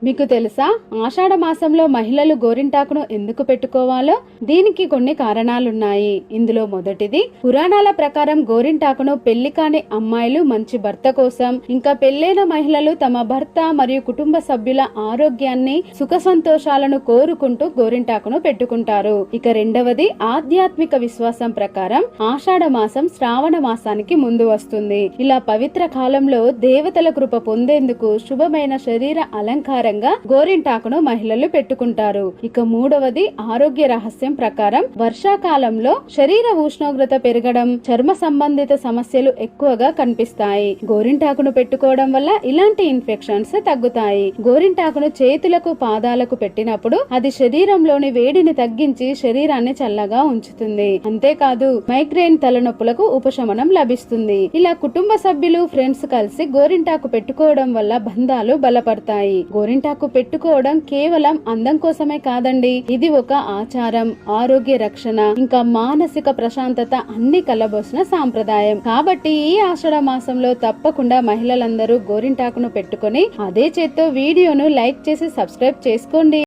మీకు తెలుసా ఆషాఢ మాసంలో మహిళలు గోరింటాకును ఎందుకు పెట్టుకోవాలో? దీనికి కొన్ని కారణాలున్నాయి. ఇందులో మొదటిది, పురాణాల ప్రకారం గోరింటాకును పెళ్లి కాని అమ్మాయిలు మంచి భర్త కోసం, ఇంకా పెళ్లైన మహిళలు తమ భర్త మరియు కుటుంబ సభ్యుల ఆరోగ్యాన్ని, సుఖ సంతోషాలను కోరుకుంటూ గోరింటాకును పెట్టుకుంటారు. ఇక రెండవది, ఆధ్యాత్మిక విశ్వాసం ప్రకారం ఆషాఢ మాసం శ్రావణ మాసానికి ముందు వస్తుంది. ఇలా పవిత్ర కాలంలో దేవతల కృప పొందేందుకు శుభమైన శరీర అలంకారం గోరింటాకును మహిళలు పెట్టుకుంటారు. ఇక మూడవది, ఆరోగ్య రహస్యం ప్రకారం వర్షాకాలంలో శరీర ఉష్ణోగ్రత పెరగడం, చర్మ సంబంధిత సమస్యలు ఎక్కువగా కనిపిస్తాయి. గోరింటాకును పెట్టుకోవడం వల్ల ఇలాంటి ఇన్ఫెక్షన్స్ తగ్గుతాయి. గోరింటాకును చేతులకు, పాదాలకు పెట్టినప్పుడు అది శరీరంలోని వేడిని తగ్గించి శరీరాన్ని చల్లగా ఉంచుతుంది. అంతేకాదు, మైగ్రేన్ తలనొప్పులకు ఉపశమనం లభిస్తుంది. ఇలా కుటుంబ సభ్యులు, ఫ్రెండ్స్ కలిసి గోరింటాకు పెట్టుకోవడం వల్ల బంధాలు బలపడతాయి. గోరింటాకు పెట్టుకోవడం కేవలం అందం కోసమే కాదండి, ఇది ఒక ఆచారం, ఆరోగ్య రక్షణ, ఇంకా మానసిక ప్రశాంతత అన్ని కలబోసిన సాంప్రదాయం. కాబట్టి ఈ ఆషాఢ మాసంలో తప్పకుండా మహిళలందరూ గోరింటాకును పెట్టుకొని అదే చేత్తో వీడియోను లైక్ చేసి సబ్స్క్రైబ్ చేసుకోండి.